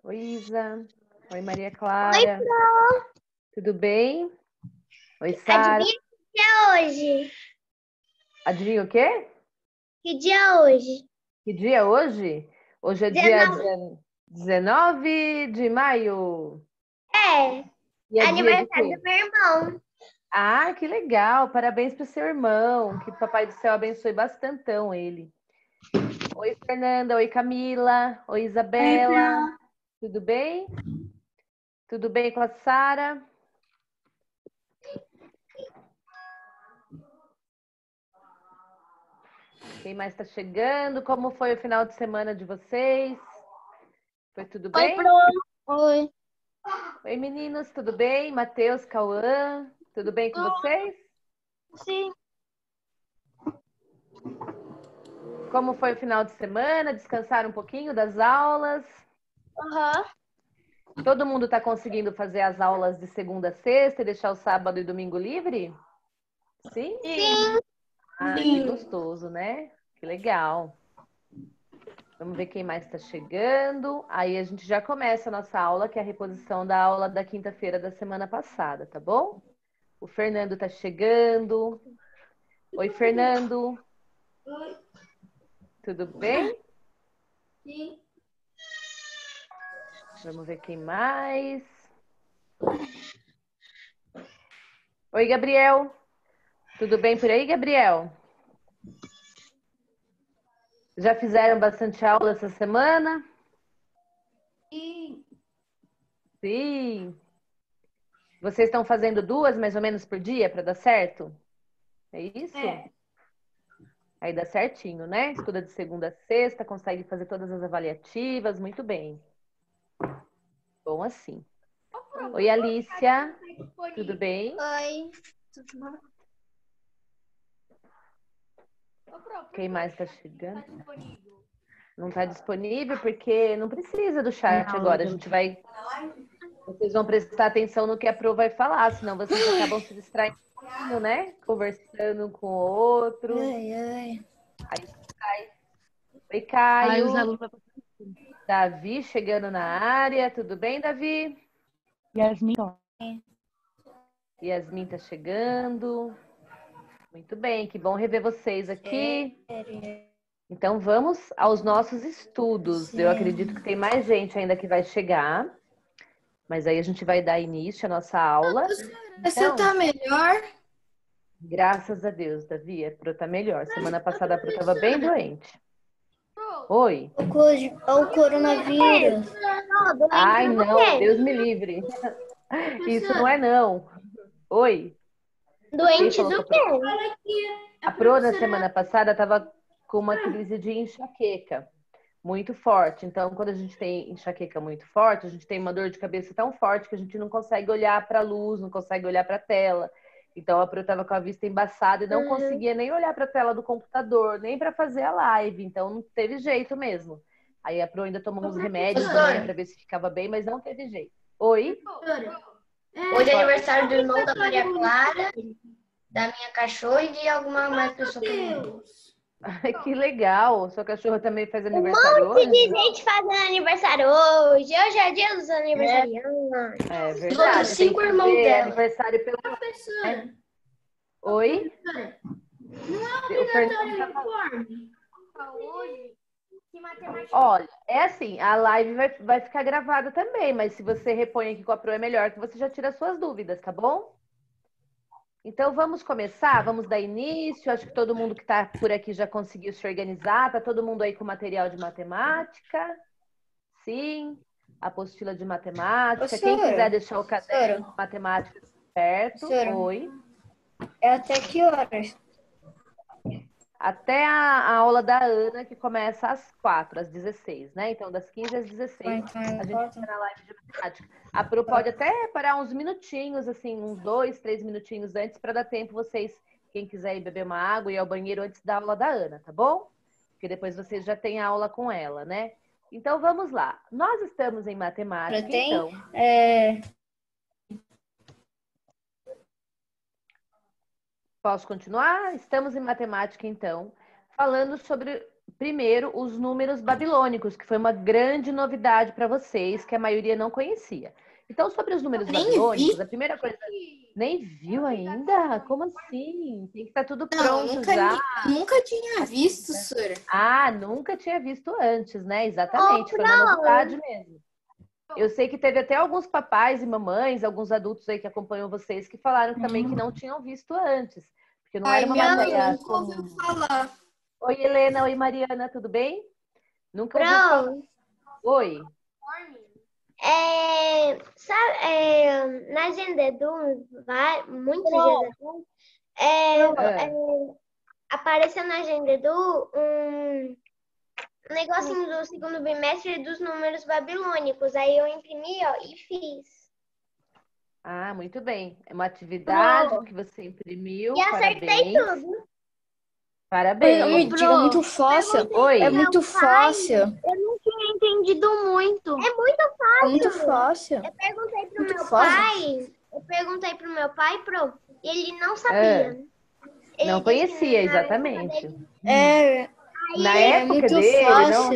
Oi, Isa. Oi, Maria Clara. Oi, Pro. Tudo bem? Oi, Sara. Adivinha que dia é hoje? Adivinha o quê? Que dia é hoje? Que dia é hoje? Hoje é dia 19 de maio. É, E é dia de aniversário do quê? meu irmão. Ah, que legal. Parabéns para o seu irmão. Que o Papai do Céu abençoe bastantão ele. Oi, Fernanda. Oi, Camila. Oi, Isabela. Tudo bem? Tudo bem com a Sara? Quem mais está chegando? Como foi o final de semana de vocês? Foi tudo Oi, bem? Pro. Oi. Oi, meninos, tudo bem? Matheus, Cauã, tudo bem com vocês? Sim. Como foi o final de semana? Descansaram um pouquinho das aulas? Aham. Todo mundo está conseguindo fazer as aulas de segunda a sexta e deixar o sábado e domingo livre? Sim? Sim. Ah, que gostoso, né? Que legal. Vamos ver quem mais está chegando. Aí a gente já começa a nossa aula, que é a reposição da aula da quinta-feira da semana passada, tá bom? O Fernando está chegando. Oi, Fernando. Oi. Tudo bem? Sim. Vamos ver quem mais. Oi, Gabriel. Tudo bem por aí, Gabriel? Já fizeram bastante aula essa semana? Sim. Sim. Vocês estão fazendo duas mais ou menos por dia para dar certo? É isso? É. Aí dá certinho, né? Estuda de segunda a sexta, consegue fazer todas as avaliativas, muito bem. Bom assim. Oi, Alicia. Tudo bem? Oi. Quem mais está chegando? Não está disponível porque não precisa do chat agora. A gente vai. Vocês vão prestar atenção no que a Pro vai falar, senão vocês acabam se distraindo, né? Conversando um com o outro. Oi, oi. Aí sai. Oi, Caio. Os alunos Davi chegando na área. Tudo bem, Davi? Yasmin. Yasmin tá chegando. Muito bem, que bom rever vocês aqui. Então vamos aos nossos estudos. Eu acredito que tem mais gente ainda que vai chegar. Mas aí a gente vai dar início à nossa aula. Você tá melhor? Graças a Deus, Davi, a Pro tá melhor. Semana passada a Pro tava bem doente. Oi? O coronavírus. Ai, não, Deus me livre. Isso não é não. Oi? Doente Quem falou do com a Pro? quê? Olha aqui. A Pro, na semana passada, tava com uma crise de enxaqueca muito forte. Então, quando a gente tem enxaqueca muito forte, a gente tem uma dor de cabeça tão forte que a gente não consegue olhar para a luz, não consegue olhar para a tela. Então, a Pro estava com a vista embaçada e não conseguia nem olhar para a tela do computador, nem para fazer a live. Então, não teve jeito mesmo. Aí a Pro ainda tomou uns remédios de manhã para ver se ficava bem, mas não teve jeito. Oi? Hoje é aniversário do irmão da Maria Clara, da minha cachorra e de alguma mais pessoa. Ai, que legal. Sua cachorra também faz Um aniversário monte hoje? de gente fazendo aniversário hoje. Hoje é dia dos aniversariantes. É Os verdade. outros Tem 5 que irmãos fazer dela. aniversário pelo. Professora, Oi? não é O Fernando obrigatório tá falando. uniforme? Olha, é assim, a live vai ficar gravada também, mas se você repõe aqui com a Pro é melhor que você já tira suas dúvidas, tá bom? Então vamos começar, vamos dar início. Acho que todo mundo que está por aqui já conseguiu se organizar. Tá todo mundo aí com material de matemática? Sim, apostila de matemática. Quem quiser deixar o caderno de matemática perto. Oi. É até que horas? Até a aula da Ana, que começa às 4, às 16, né? Então, das 15 às 16, a gente fica na live de matemática. A Pro pode até parar uns minutinhos, assim, uns 2, 3 minutinhos antes, para dar tempo vocês, quem quiser ir beber uma água e ir ao banheiro antes da aula da Ana, tá bom? Porque depois vocês já têm aula com ela, né? Então, vamos lá. Nós estamos em matemática, então. Posso continuar? Estamos em matemática, então, falando sobre primeiro os números babilônicos, que foi uma grande novidade para vocês, que a maioria não conhecia. Então, sobre os números babilônicos, a primeira coisa... Nem viu ainda? Como assim? Tem que estar tudo pronto já. Nunca tinha visto, Sora. Ah, nunca tinha visto antes, né? Exatamente, foi uma novidade mesmo. Eu sei que teve até alguns papais e mamães, alguns adultos aí que acompanham vocês, que falaram também que não tinham visto antes, porque não era uma matéria comum. Falar. Oi, Helena. Oi, Mariana. Tudo bem? Nunca ouviu falar. Oi. Na Gendedu, muitos dias atrás, apareceu na Gendedu um negocinho do segundo bimestre dos números babilônicos. Aí eu imprimi, ó, e fiz. Ah, muito bem. É uma atividade que você imprimiu. E acertei tudo. Parabéns. É muito fácil. Oi. É muito fácil. Eu não tinha entendido muito. É muito fácil. É muito fácil. Eu perguntei pro meu pai, e ele não sabia. Ele não conhecia, exatamente. Na época muito dele, fácil.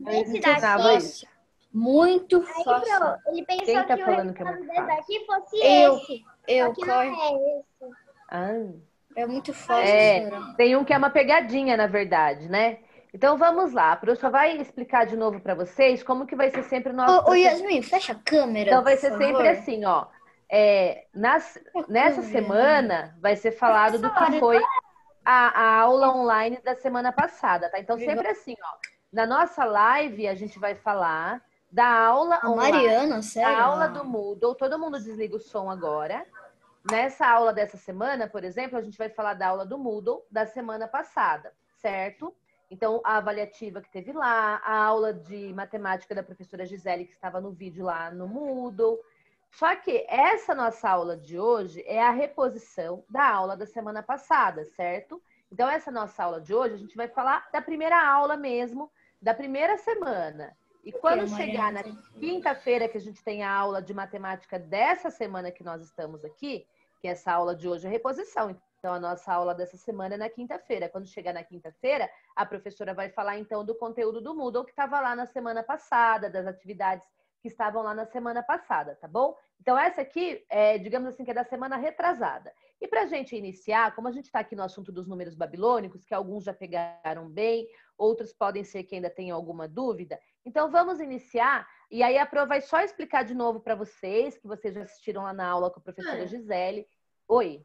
não ensinava isso. Muito fácil. Ele pensou Quem tá que o falando que é resultado muito desse fácil? daqui fosse esse. Eu, Só que não é esse. Ah. É muito fácil, Sora. Tem um que é uma pegadinha, na verdade, né? Então vamos lá, a professora vai explicar de novo para vocês como que vai ser sempre o nosso Ô, Yasmin, fecha a câmera. Então vai ser por sempre favor. assim, ó. Nessa semana vai ser falado do que foi a aula online da semana passada, tá? Então sempre assim, ó. Na nossa live a gente vai falar da aula online, Mariana, sério? da aula do Moodle. Todo mundo desliga o som agora. Nessa aula dessa semana, por exemplo, a gente vai falar da aula do Moodle da semana passada, certo? Então, a avaliativa que teve lá, a aula de matemática da professora Gisele, que estava no vídeo lá no Moodle. Só que essa nossa aula de hoje é a reposição da aula da semana passada, certo? Então, essa nossa aula de hoje, a gente vai falar da primeira aula mesmo, da primeira semana. E quando chegar na quinta-feira, que a gente tem a aula de matemática dessa semana que nós estamos aqui, que essa aula de hoje é reposição. Então, a nossa aula dessa semana é na quinta-feira. Quando chegar na quinta-feira, a professora vai falar, então, do conteúdo do Moodle que estava lá na semana passada, das atividades que estavam lá na semana passada, tá bom? Então, essa aqui, digamos assim, que é da semana retrasada. E para a gente iniciar, como a gente está aqui no assunto dos números babilônicos, que alguns já pegaram bem, outros podem ser que ainda tenham alguma dúvida, então vamos iniciar. E aí a Pro vai só explicar de novo para vocês, que vocês já assistiram lá na aula com a professora Gisele. Oi.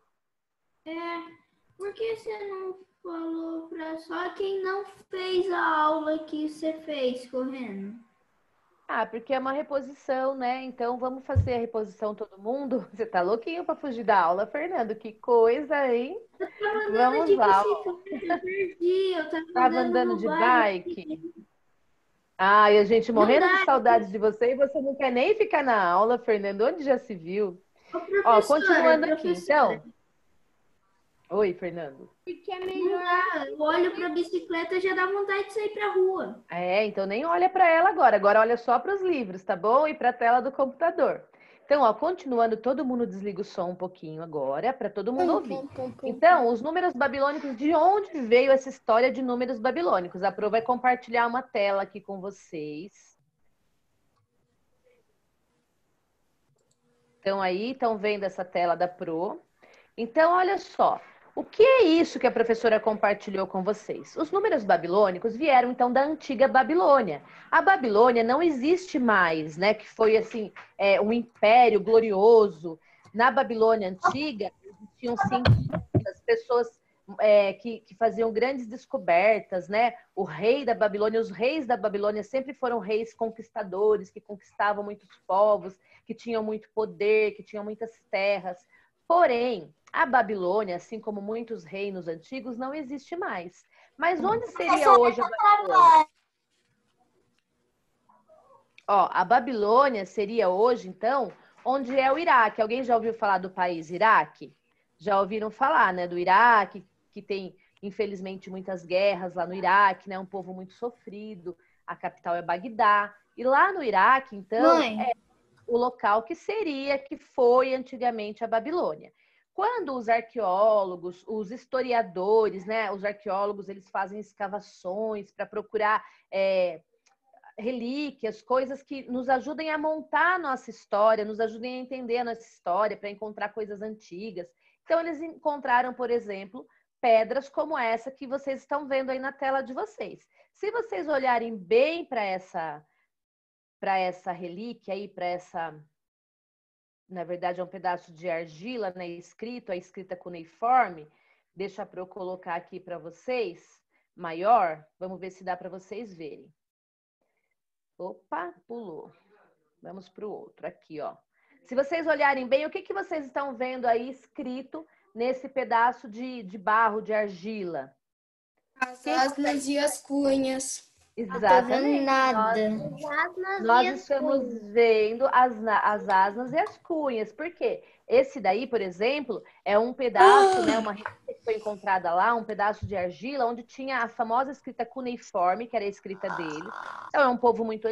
Por que você não falou para só quem não fez a aula que você fez correndo? Ah, porque é uma reposição, né? Então vamos fazer a reposição todo mundo. Você tá louquinho para fugir da aula, Fernando? Que coisa, hein? Vamos lá. Eu perdi, eu tava andando de bike. Ah, e a gente morrendo de saudades de você e você não quer nem ficar na aula, Fernando. Onde já se viu? Ó, continuando aqui, então. Oi, Fernando. Porque é melhor. Eu olho para a bicicleta e já dá vontade de sair para a rua. Então nem olha para ela agora. Agora olha só para os livros, tá bom? E para a tela do computador. Então, ó, continuando, todo mundo desliga o som um pouquinho agora, para todo mundo ouvir. Então, os números babilônicos, de onde veio essa história de números babilônicos? A Pro vai compartilhar uma tela aqui com vocês. Então, aí, estão vendo essa tela da Pro. Então, olha só. O que é isso que a professora compartilhou com vocês? Os números babilônicos vieram, então, da antiga Babilônia. A Babilônia não existe mais, né? Que foi, assim, um império glorioso. Na Babilônia antiga, existiam cientistas, pessoas que faziam grandes descobertas, né? O rei da Babilônia, os reis da Babilônia sempre foram reis conquistadores, que conquistavam muitos povos, que tinham muito poder, que tinham muitas terras. Porém, a Babilônia, assim como muitos reinos antigos, não existe mais. Mas onde seria hoje a Babilônia? Ó, a Babilônia seria hoje, então, onde é o Iraque. Alguém já ouviu falar do país Iraque? Já ouviram falar, né? Do Iraque, que tem, infelizmente, muitas guerras lá no Iraque, né? Um povo muito sofrido. A capital é Bagdá. E lá no Iraque, então, é o local que foi antigamente a Babilônia. Quando os arqueólogos, os historiadores, né, os arqueólogos, eles fazem escavações para procurar relíquias, coisas que nos ajudem a montar a nossa história, nos ajudem a entender a nossa história, para encontrar coisas antigas. Então, eles encontraram, por exemplo, pedras como essa que vocês estão vendo aí na tela de vocês. Se vocês olharem bem para essa relíquia aí, na verdade é um pedaço de argila, né, escrito, a escrita cuneiforme, deixa para eu colocar aqui para vocês, maior, vamos ver se dá para vocês verem. Opa, pulou. Vamos para o outro aqui, ó. Se vocês olharem bem, o que vocês estão vendo aí escrito nesse pedaço de barro, de argila? As asnas e as cunhas. Exatamente. Nada. Nós estamos vendo as asnas e as cunhas. Por quê? Esse daí, por exemplo, é um pedaço, né, uma relíquia que foi encontrada lá, um pedaço de argila, onde tinha a famosa escrita cuneiforme, que era a escrita dele. Então, é um povo muito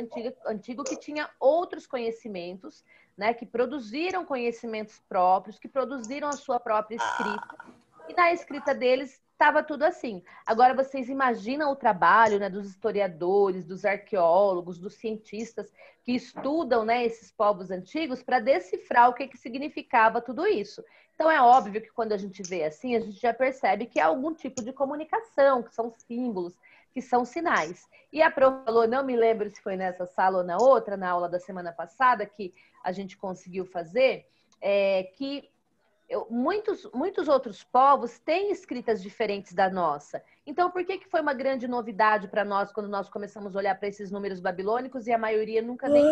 antigo que tinha outros conhecimentos, né, que produziram conhecimentos próprios, que produziram a sua própria escrita. E na escrita deles estava tudo assim. Agora, vocês imaginam o trabalho, né, dos historiadores, dos arqueólogos, dos cientistas que estudam, né, esses povos antigos para decifrar o que significava tudo isso. Então, é óbvio que quando a gente vê assim, a gente já percebe que é algum tipo de comunicação, que são símbolos, que são sinais. E a prof falou, não me lembro se foi nessa sala ou na outra, na aula da semana passada, que a gente conseguiu fazer, que muitos outros povos têm escritas diferentes da nossa. Então, por que foi uma grande novidade para nós quando nós começamos a olhar para esses números babilônicos e a maioria nunca nem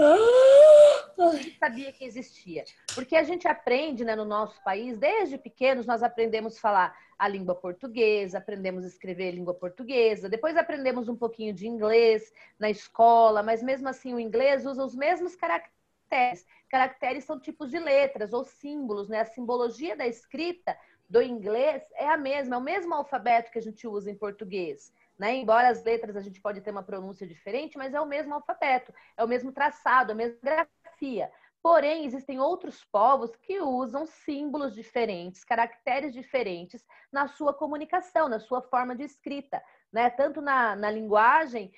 sabia que existia? Porque a gente aprende, né, no nosso país, desde pequenos, nós aprendemos a falar a língua portuguesa, aprendemos a escrever a língua portuguesa, depois aprendemos um pouquinho de inglês na escola, mas mesmo assim o inglês usa os mesmos caracteres. Caracteres são tipos de letras ou símbolos, né? A simbologia da escrita do inglês é a mesma, é o mesmo alfabeto que a gente usa em português, né? Embora as letras a gente pode ter uma pronúncia diferente, mas é o mesmo alfabeto, é o mesmo traçado, a mesma grafia. Porém, existem outros povos que usam símbolos diferentes, caracteres diferentes na sua comunicação, na sua forma de escrita, né? Tanto na linguagem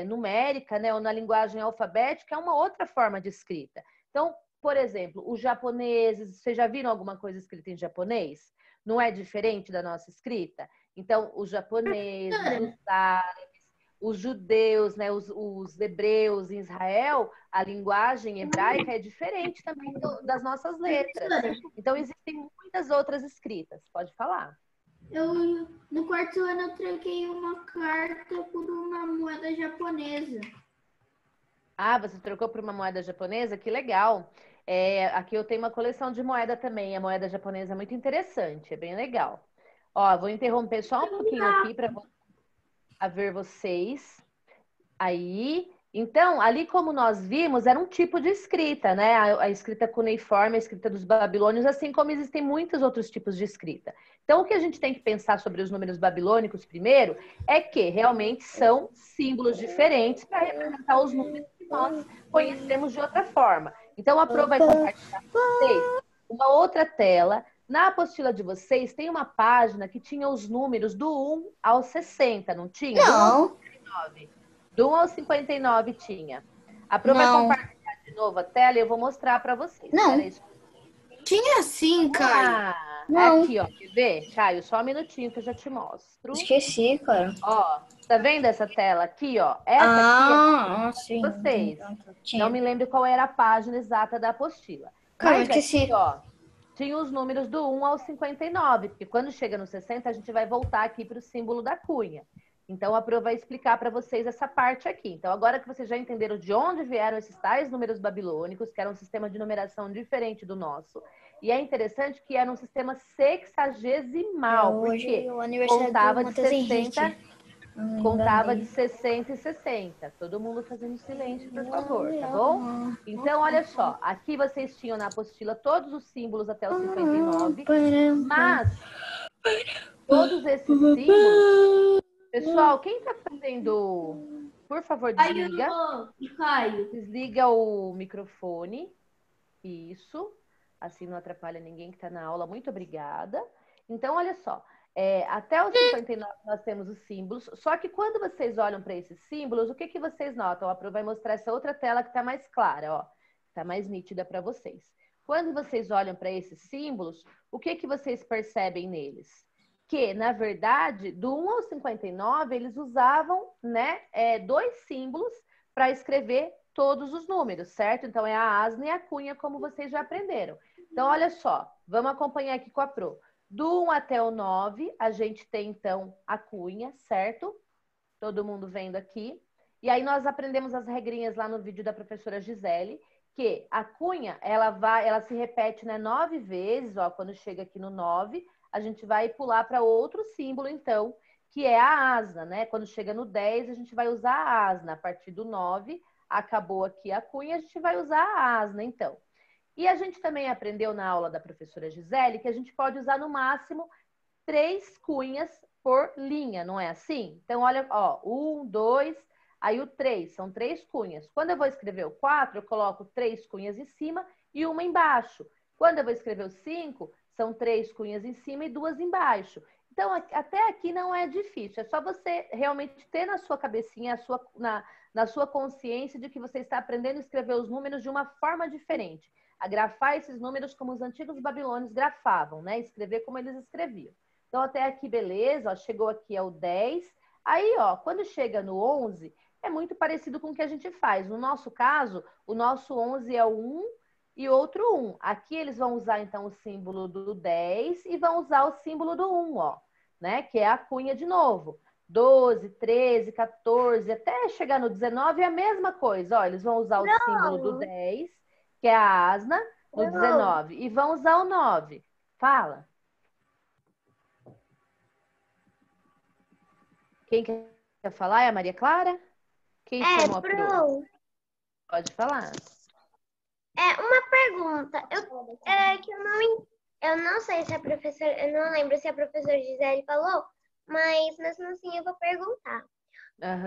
numérica, né? Ou na linguagem alfabética, é uma outra forma de escrita. Então, por exemplo, os japoneses, vocês já viram alguma coisa escrita em japonês? Não é diferente da nossa escrita? Então, os japoneses, os árabes, os judeus, né, os hebreus em Israel, a linguagem hebraica é diferente também das nossas letras. Então, existem muitas outras escritas. Pode falar. No quarto ano, eu troquei uma carta por uma moeda japonesa. Ah, você trocou por uma moeda japonesa? Que legal. Aqui eu tenho uma coleção de moeda também. A moeda japonesa é muito interessante, é bem legal. Ó, vou interromper só um pouquinho aqui para ver vocês. Aí, então, ali como nós vimos, era um tipo de escrita, né? A escrita cuneiforme, a escrita dos babilônios, assim como existem muitos outros tipos de escrita. Então, o que a gente tem que pensar sobre os números babilônicos primeiro é que realmente são símbolos diferentes para representar os números que nós conhecemos de outra forma. Então, a Pro vai compartilhar com vocês uma outra tela. Na apostila de vocês, tem uma página que tinha os números do 1 ao 60, não tinha? Não. Do 1 ao 59 tinha. A Pro vai compartilhar de novo a tela e eu vou mostrar para vocês. Não. Tinha sim, Caio. Aqui, ó. Quer ver? Caio, só um minutinho que eu já te mostro. Esqueci, cara. Ó, tá vendo essa tela aqui, ó? Essa aqui sim. Vocês. Não me lembro qual era a página exata da apostila. Cara, Mas esqueci. aqui, ó, tinha os números do 1 ao 59, porque quando chega no 60, a gente vai voltar aqui para o símbolo da cunha. Então, a Pro vai explicar para vocês essa parte aqui. Então, agora que vocês já entenderam de onde vieram esses tais números babilônicos, que era um sistema de numeração diferente do nosso, e é interessante que era um sistema sexagesimal, porque contava de 60, contava de 60 e 60. Todo mundo fazendo silêncio, por favor, tá bom? Então, olha só, aqui vocês tinham na apostila todos os símbolos até o 59, mas todos esses símbolos... Pessoal, quem está fazendo... Por favor, desliga. Caio. Desliga o microfone. Isso. assim não atrapalha ninguém que está na aula. Muito obrigada. Então, olha só, até o 59 nós temos os símbolos, só que quando vocês olham para esses símbolos, o que que vocês notam? A Pro vai mostrar essa outra tela que está mais clara, ó, está mais nítida para vocês. Quando vocês olham para esses símbolos, o que que vocês percebem neles? Que, na verdade, do 1 ao 59, eles usavam, né, dois símbolos para escrever todos os números, certo? Então, é a asna e a cunha, como vocês já aprenderam. Então, olha só, vamos acompanhar aqui com a Pro. Do 1 até o 9, a gente tem, então, a cunha, certo? Todo mundo vendo aqui. E aí, nós aprendemos as regrinhas lá no vídeo da professora Gisele, que a cunha, ela se repete, né, 9 vezes, ó, quando chega aqui no 9, a gente vai pular para outro símbolo, então, que é a asna, né? Quando chega no 10, a gente vai usar a asna. A partir do 9, acabou aqui a cunha, a gente vai usar a asna, então. E a gente também aprendeu na aula da professora Gisele que a gente pode usar no máximo 3 cunhas por linha, não é assim? Então, olha, ó, 1, 2, aí o 3, são 3 cunhas. Quando eu vou escrever o 4, eu coloco 3 cunhas em cima e uma embaixo. Quando eu vou escrever o 5, são 3 cunhas em cima e 2 embaixo. Então, até aqui não é difícil. É só você realmente ter na sua cabecinha, na sua consciência de que você está aprendendo a escrever os números de uma forma diferente. A grafar esses números como os antigos babilônios grafavam, né? Escrever como eles escreviam. Então, até aqui, beleza. Ó, chegou aqui ao 10. Aí, ó, quando chega no 11, é muito parecido com o que a gente faz. No nosso caso, o nosso 11 é o 1 e outro 1. Aqui eles vão usar, então, o símbolo do 10 e vão usar o símbolo do 1, ó, né? Que é a cunha de novo. 12, 13, 14, até chegar no 19 é a mesma coisa. Ó, eles vão usar o símbolo do 10, que é a asna, no 19. E vão usar o 9. Fala. Quem quer falar? É a Maria Clara? Quem chamou a Pro? Pode falar. Uma pergunta. Eu não sei se a professora, eu não lembro se a professora Gisele falou, mas mesmo assim eu vou perguntar. Uhum.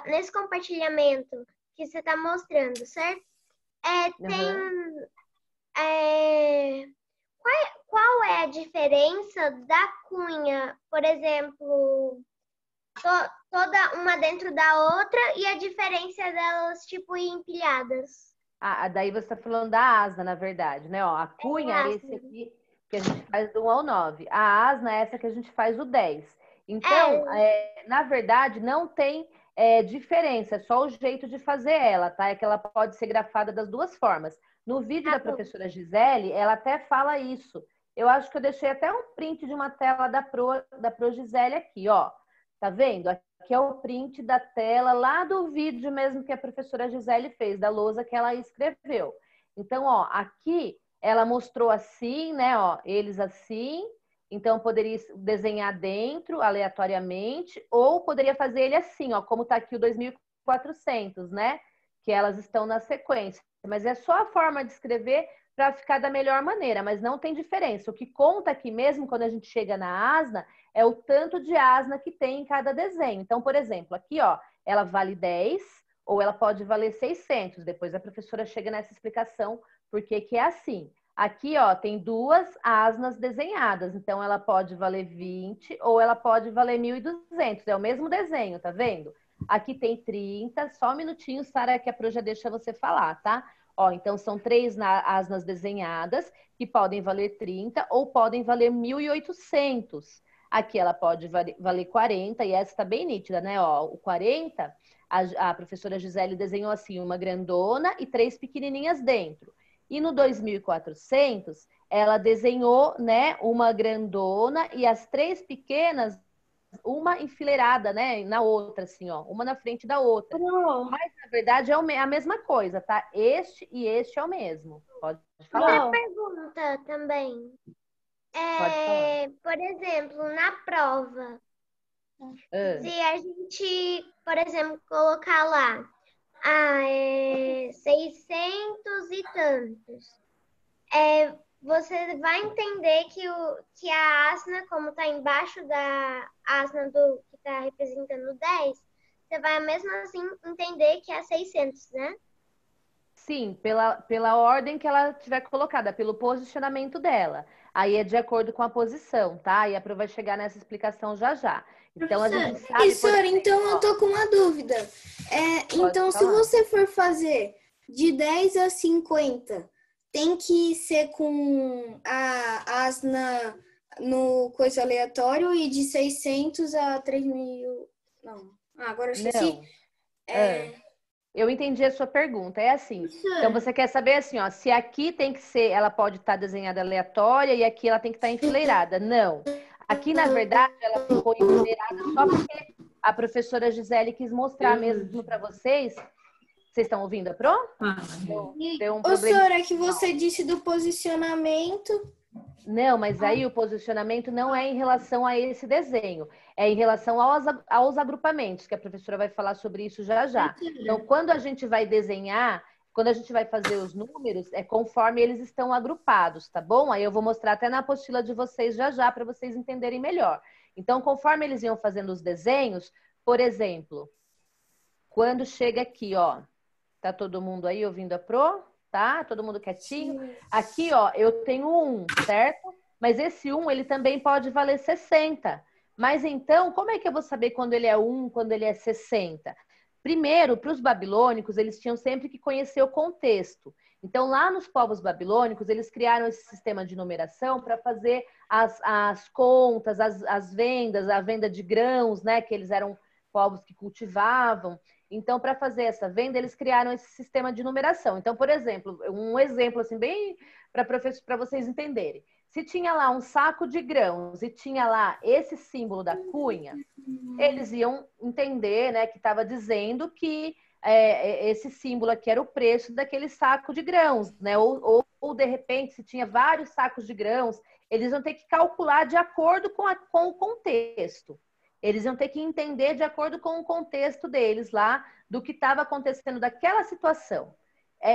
Nesse compartilhamento que você está mostrando, certo? Qual é a diferença da cunha, por exemplo, toda uma dentro da outra e a diferença delas, tipo, empilhadas? Daí você está falando da asna, na verdade, né? Ó, a cunha é esse aqui que a gente faz do 1 ao 9. A asna é essa que a gente faz o 10. Então, na verdade, não tem diferença, é só o jeito de fazer ela, tá? É que ela pode ser grafada das duas formas. No vídeo da professora Gisele, ela até fala isso. Eu acho que eu deixei até um print de uma tela da Pro Gisele aqui, ó. Tá vendo? Aqui é o print da tela lá do vídeo mesmo que a professora Gisele fez, da lousa que ela escreveu. Então, ó, aqui ela mostrou assim, né, ó, eles assim. Então, poderia desenhar dentro, aleatoriamente, ou poderia fazer ele assim, ó, como tá aqui o 2400, né? Que elas estão na sequência. Mas é só a forma de escrever para ficar da melhor maneira, mas não tem diferença. O que conta aqui mesmo, quando a gente chega na asna, é o tanto de asna que tem em cada desenho. Então, por exemplo, aqui, ó, ela vale 10 ou ela pode valer 600. Depois a professora chega nessa explicação porque que é assim. Aqui, ó, tem 2 asnas desenhadas, então ela pode valer 20 ou ela pode valer 1.200. É o mesmo desenho, tá vendo? Aqui tem 30, só um minutinho, Sara, que a Pro já deixa você falar, tá? Ó, então são 3 asnas desenhadas que podem valer 30 ou podem valer 1.800. Aqui ela pode valer 40 e essa está bem nítida, né? Ó, o 40, a professora Gisele desenhou assim, uma grandona e 3 pequenininhas dentro. E no 2400, ela desenhou, né, uma grandona e as 3 pequenas, uma enfileirada, né, na outra, assim, ó, uma na frente da outra. Mas, na verdade, é a mesma coisa, tá? Este e este é o mesmo. Pode falar. Uma pergunta também. Pode falar. Por exemplo, na prova, se a gente, por exemplo, colocar lá 600 e tantos, você vai entender que a asna, como está embaixo da asna que está representando o 10, você vai mesmo assim entender que é 600, né? Sim, pela ordem que ela tiver colocada, pelo posicionamento dela. Aí é de acordo com a posição, tá? E a Pro vai chegar nessa explicação já já. Então a gente sabe. Professora, então eu tô com uma dúvida. Então, se falar. você for fazer de 10 a 50, tem que ser com a asna no coisa aleatório e de 600 a 3.000. Não. Agora eu esqueci. Não. Eu entendi a sua pergunta. É assim. Então você quer saber assim, ó, se aqui tem que ser, ela pode estar desenhada aleatória e aqui ela tem que estar enfileirada. Não. Aqui, na verdade, ela ficou enfileirada só porque a professora Gisele quis mostrar mesmo para vocês. Vocês estão ouvindo a Pro? Deu um problema. Professora, que você disse do posicionamento. Não, mas aí o posicionamento não é em relação a esse desenho, é em relação aos agrupamentos, que a professora vai falar sobre isso já já. Então, quando a gente vai desenhar, quando a gente vai fazer os números, é conforme eles estão agrupados, tá bom? Aí eu vou mostrar até na apostila de vocês já já, para vocês entenderem melhor. Então, conforme eles iam fazendo os desenhos, por exemplo, quando chega aqui, ó, tá todo mundo aí ouvindo a Pro? Tá? Todo mundo quietinho. Sim. Aqui, ó, eu tenho 1, certo? Mas esse 1, ele também pode valer 60. Mas então, como é que eu vou saber quando ele é 1, quando ele é 60? Primeiro, para os babilônicos, eles tinham sempre que conhecer o contexto. Então, lá nos povos babilônicos, eles criaram esse sistema de numeração para fazer as contas, as vendas, a venda de grãos, né? Que eles eram povos que cultivavam. Então, para fazer essa venda, eles criaram esse sistema de numeração. Então, por exemplo, um exemplo assim, bem para vocês entenderem. Se tinha lá um saco de grãos e tinha lá esse símbolo da cunha, eles iam entender, né, que estava dizendo que esse símbolo aqui era o preço daquele saco de grãos, né? Ou de repente, se tinha vários sacos de grãos, eles vão ter que calcular de acordo com o contexto. Eles iam ter que entender de acordo com o contexto deles lá, do que estava acontecendo daquela situação.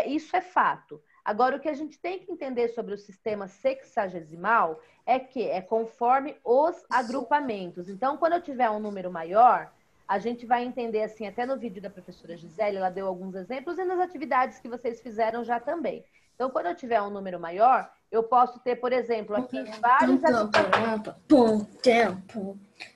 Isso é fato. Agora, o que a gente tem que entender sobre o sistema sexagesimal é que é conforme os agrupamentos. Então, quando eu tiver um número maior, a gente vai entender assim, até no vídeo da professora Gisele, ela deu alguns exemplos e nas atividades que vocês fizeram já também. Então, quando eu tiver um número maior, eu posso ter, por exemplo, aqui vários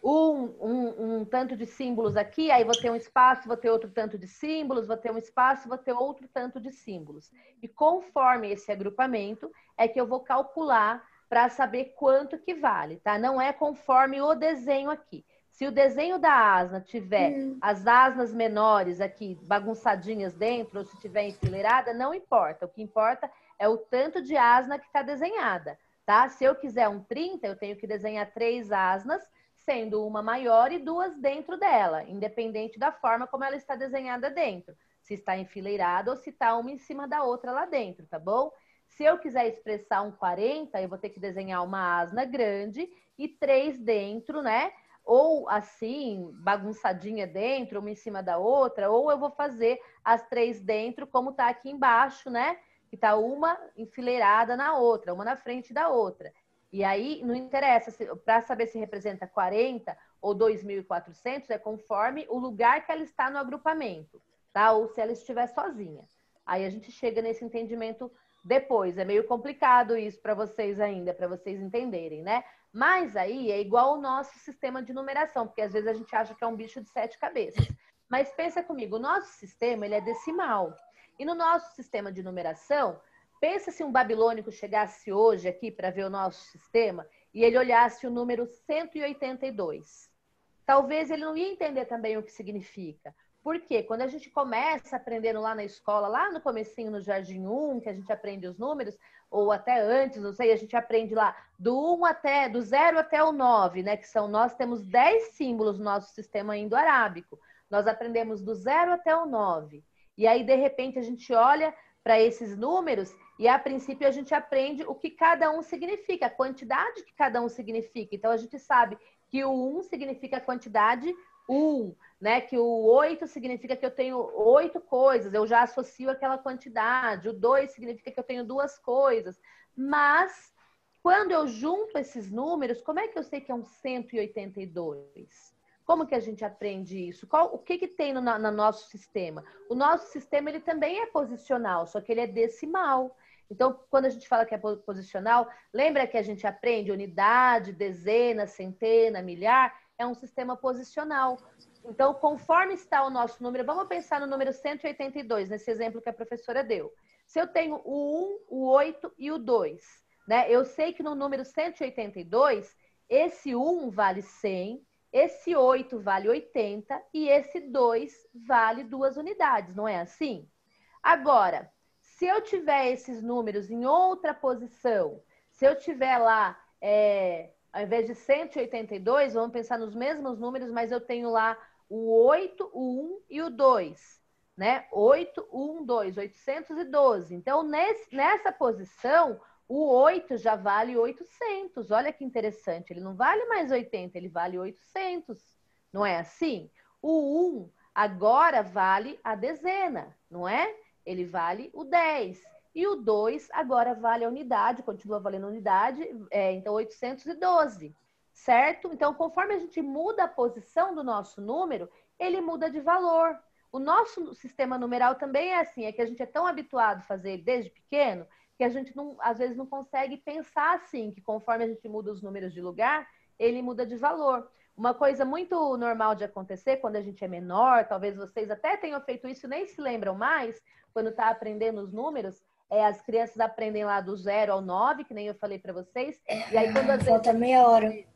um tanto de símbolos aqui, aí vou ter um espaço, vou ter outro tanto de símbolos, vou ter um espaço, vou ter outro tanto de símbolos. E conforme esse agrupamento, é que eu vou calcular para saber quanto que vale, tá? Não é conforme o desenho aqui. Se o desenho da asna tiver as asnas menores aqui bagunçadinhas dentro, ou se tiver enfileirada, não importa. O que importa é o tanto de asna que está desenhada, tá? Se eu quiser um 30, eu tenho que desenhar 3 asnas, sendo uma maior e 2 dentro dela, independente da forma como ela está desenhada dentro. Se está enfileirada ou se está uma em cima da outra lá dentro, tá bom? Se eu quiser expressar um 40, eu vou ter que desenhar uma asna grande e 3 dentro, né? Ou assim, bagunçadinha dentro, uma em cima da outra, ou eu vou fazer as 3 dentro, como tá aqui embaixo, né? Que tá uma enfileirada na outra, uma na frente da outra. E aí, não interessa, para saber se representa 40 ou 2.400, é conforme o lugar que ela está no agrupamento, tá? Ou se ela estiver sozinha. Aí a gente chega nesse entendimento depois. É meio complicado isso para vocês ainda, para vocês entenderem, né? Mas aí é igual o nosso sistema de numeração, porque às vezes a gente acha que é um bicho de 7 cabeças. Mas pensa comigo, o nosso sistema ele é decimal. E no nosso sistema de numeração, pensa se um babilônico chegasse hoje aqui para ver o nosso sistema e ele olhasse o número 182. Talvez ele não ia entender também o que significa. Por quê? Quando a gente começa aprendendo lá na escola, lá no comecinho, no Jardim 1, que a gente aprende os números, ou até antes, não sei, a gente aprende lá do 0 até o 9, né? Que nós temos 10 símbolos no nosso sistema indo-arábico. Nós aprendemos do 0 até o 9. E aí, de repente, a gente olha para esses números e, a princípio, a gente aprende o que cada um significa, a quantidade que cada um significa. Então, a gente sabe que o 1 significa a quantidade 1, né? Que o 8 significa que eu tenho 8 coisas, eu já associo aquela quantidade. O 2 significa que eu tenho 2 coisas. Mas, quando eu junto esses números, como é que eu sei que é um 182? Como que a gente aprende isso? O que tem no nosso sistema? O nosso sistema, ele também é posicional, só que ele é decimal. Então, quando a gente fala que é posicional, lembra que a gente aprende unidade, dezena, centena, milhar? É um sistema posicional. Então, conforme está o nosso número, vamos pensar no número 182, nesse exemplo que a professora deu. Se eu tenho o 1, o 8 e o 2, né? Eu sei que no número 182, esse 1 vale 100, esse 8 vale 80 e esse 2 vale 2 unidades, não é assim? Agora, se eu tiver esses números em outra posição, se eu tiver lá, ao invés de 182, vamos pensar nos mesmos números, mas eu tenho lá o 8, o 1 e o 2, né? 8, 1, 2, 812. Então, nessa posição, o 8 já vale 800. Olha que interessante. Ele não vale mais 80, ele vale 800. Não é assim? O 1 agora vale a dezena, não é? Ele vale o 10. E o 2 agora vale a unidade, continua valendo a unidade, então 812. Certo? Então, conforme a gente muda a posição do nosso número, ele muda de valor. O nosso sistema numeral também é assim, é que a gente é tão habituado a fazer ele desde pequeno, que a gente não, às vezes não consegue pensar assim, que conforme a gente muda os números de lugar, ele muda de valor. Uma coisa muito normal de acontecer quando a gente é menor, talvez vocês até tenham feito isso e nem se lembram mais, quando está aprendendo os números, as crianças aprendem lá do 0 ao 9, que nem eu falei para vocês, e aí quando falta meia hora.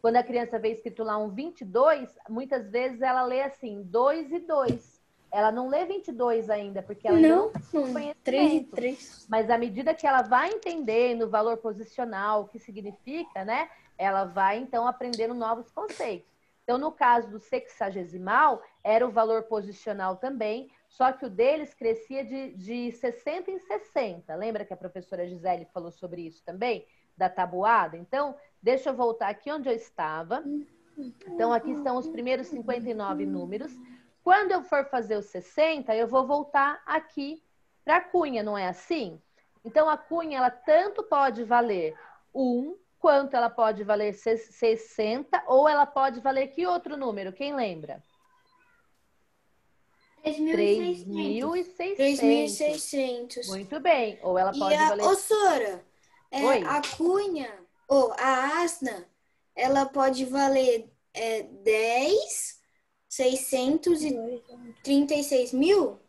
Quando a criança vê escrito lá um 22, muitas vezes ela lê assim, 2 e 2. Ela não lê 22 ainda, porque ela ainda não tem conhecimento. 3 e 3. Mas à medida que ela vai entendendo o valor posicional, o que significa, né? Ela vai, então, aprendendo novos conceitos. Então, no caso do sexagesimal, era o valor posicional também, só que o deles crescia de 60 em 60. Lembra que a professora Gisele falou sobre isso também? Da tabuada? Então, deixa eu voltar aqui onde eu estava. Então, aqui estão os primeiros 59 números. Quando eu for fazer os 60, eu vou voltar aqui para a cunha, não é assim? Então, a cunha, ela tanto pode valer 1, quanto ela pode valer 60, ou ela pode valer que outro número? Quem lembra? 3.600. 3.600. Muito bem. Ou ela pode valer... Ô, Sora, Oi. a cunha, ou a asna, ela pode valer 10, 636 mil?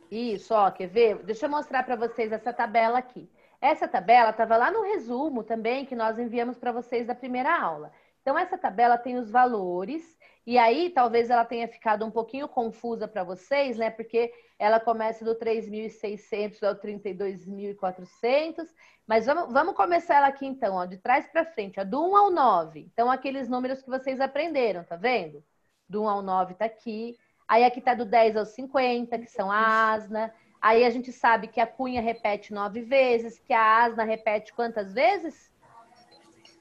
Isso, ó, quer ver? Deixa eu mostrar para vocês essa tabela aqui. Essa tabela estava lá no resumo também, que nós enviamos para vocês da primeira aula. Então, essa tabela tem os valores, e aí talvez ela tenha ficado um pouquinho confusa para vocês, né? Porque ela começa do 3.600 ao 32.400, mas vamos começar ela aqui então, ó, de trás para frente, ó, do 1 ao 9. Então, aqueles números que vocês aprenderam, tá vendo? Do 1 ao 9 tá aqui. Aí aqui tá do 10 ao 50, que são a asna. Aí a gente sabe que a cunha repete 9 vezes, que a asna repete quantas vezes?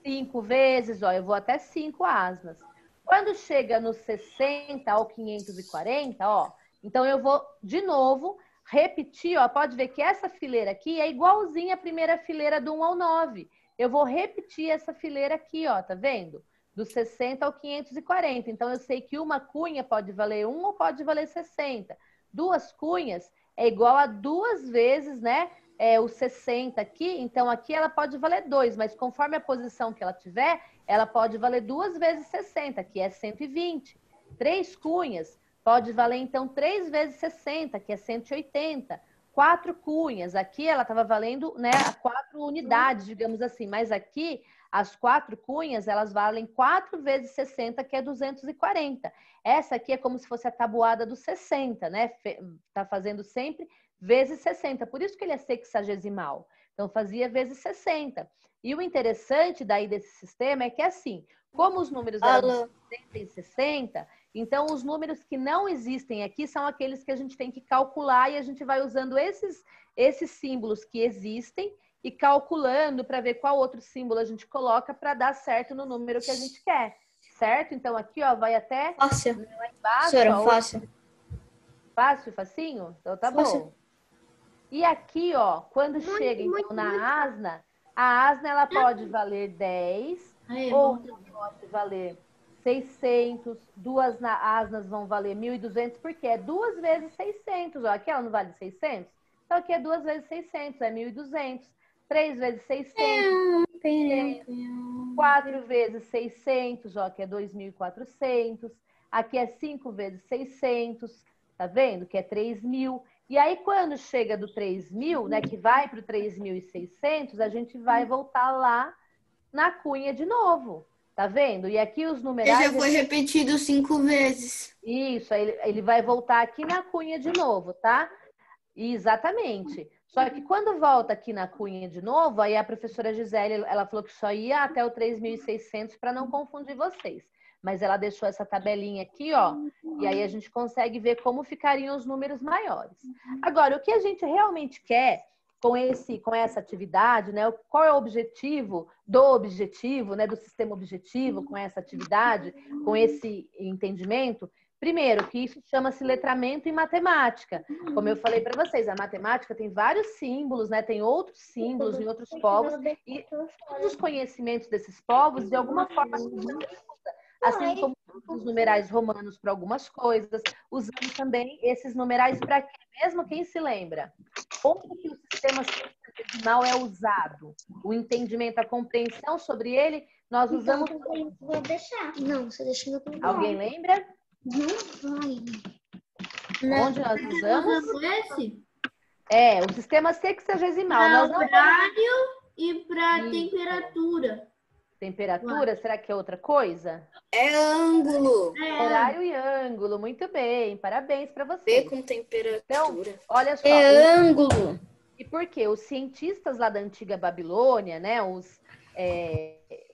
5 vezes, ó, eu vou até 5 asnas. Quando chega no 60 ao 540, ó, então eu vou de novo repetir, ó, pode ver que essa fileira aqui é igualzinha à primeira fileira do 1 ao 9. Eu vou repetir essa fileira aqui, ó, tá vendo? Do 60 ao 540. Então, eu sei que uma cunha pode valer 1 ou pode valer 60. Duas cunhas é igual a 2 vezes, né? O 60 aqui. Então, aqui ela pode valer 2, mas conforme a posição que ela tiver, ela pode valer 2 vezes 60, que é 120. 3 cunhas pode valer, então, 3 vezes 60, que é 180. 4 cunhas, aqui ela estava valendo, né, 4 unidades, digamos assim, mas aqui as 4 cunhas, elas valem 4 vezes 60, que é 240. Essa aqui é como se fosse a tabuada dos 60, né? Tá fazendo sempre vezes 60. Por isso que ele é sexagesimal. Então, fazia vezes 60. E o interessante daí desse sistema é que, assim, como os números eram 60 e 60, então os números que não existem aqui são aqueles que a gente tem que calcular e a gente vai usando esses símbolos que existem e calculando para ver qual outro símbolo a gente coloca para dar certo no número que a gente quer, certo? Então aqui, ó, vai até Fácil. lá embaixo. Senhora, ó, fácil. Fácil, facinho? Então tá Fácil. bom. E aqui, ó, quando chega então na asna, a asna ela pode valer 10 ou pode valer 600, duas asnas vão valer 1.200, porque é 2 vezes 600. Ó, aqui ela não vale 600? Então aqui é 2 vezes 600, é 1.200. 3 vezes 600, 4 vezes 600, ó, que é 2.400. Aqui é 5 vezes 600, tá vendo? Que é 3.000. E aí, quando chega do 3.000, né, que vai para o 3.600, a gente vai voltar lá na cunha de novo. Tá vendo? E aqui os numerais... Já foi repetido 5 vezes. Isso, aí ele vai voltar aqui na cunha de novo, tá? Exatamente. Só que quando volta aqui na cunha de novo, aí a professora Gisele, ela falou que só ia até o 3.600 para não confundir vocês. Mas ela deixou essa tabelinha aqui, ó, e aí a gente consegue ver como ficariam os números maiores. Agora, o que a gente realmente quer com essa atividade, né? Qual é o objetivo, né, do sistema objetivo com essa atividade, com esse entendimento? Primeiro, que isso chama-se letramento em matemática. Como eu falei para vocês, a matemática tem vários símbolos, né? Tem outros símbolos em outros povos, e todos os conhecimentos desses povos, de alguma forma, a gente também usa. Assim como os numerais romanos para algumas coisas, usando também esses numerais para quê mesmo? Quem se lembra? Onde que o sistema decimal é usado? O entendimento, a compreensão sobre ele, nós usamos... Vou deixar. Não, você deixa no computador. Alguém lembra? Não vai. Onde nós usamos? Esse? O sistema sexagesimal. Para Nós não... horário e para temperatura. Temperatura, será que é outra coisa? É ângulo. Horário e ângulo, muito bem, parabéns para V vocês. com temperatura. Então, olha só. É ângulo. E por quê? Os cientistas lá da antiga Babilônia, né,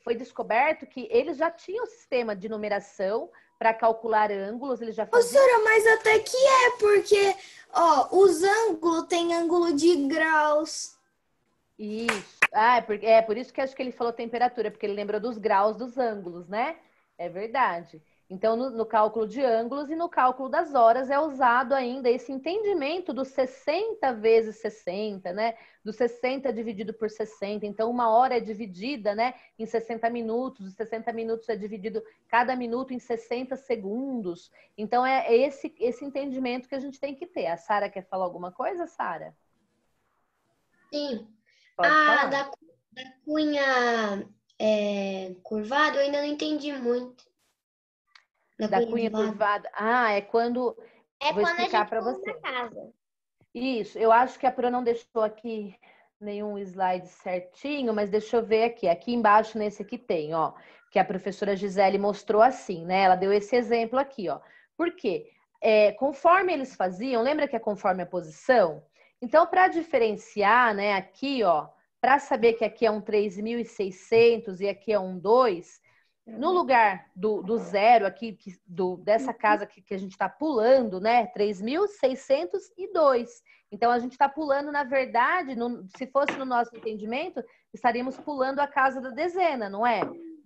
foi descoberto que eles já tinham um sistema de numeração para calcular ângulos, eles já faziam... Professora, mas até que porque, ó, os ângulos têm ângulo de graus. Isso. Por isso que acho que ele falou temperatura, porque ele lembrou dos graus dos ângulos, né? É verdade. Então, no cálculo de ângulos e no cálculo das horas é usado ainda esse entendimento dos 60 vezes 60, né? Do 60 dividido por 60. Então, uma hora é dividida, né, em 60 minutos, os 60 minutos é dividido cada minuto em 60 segundos. Então, é esse entendimento que a gente tem que ter. A Sara quer falar alguma coisa, Sara? Sim. Pode falar. Da cunha curvada, eu ainda não entendi muito. Da cunha curvada. É quando... Vou explicar para você. Casa. Isso, eu acho que a Pro não deixou aqui nenhum slide certinho, mas deixa eu ver aqui. Aqui embaixo, nesse aqui tem, ó, que a professora Gisele mostrou assim, né? Ela deu esse exemplo aqui, ó. Por quê? Conforme eles faziam, lembra que é conforme a posição? Então, para diferenciar, né, aqui, ó, para saber que aqui é um 3.600 e aqui é um 2, no lugar do zero aqui, dessa casa que a gente está pulando, né, 3.602. Então, a gente está pulando, na verdade, se fosse no nosso entendimento, estaríamos pulando a casa da dezena, não é?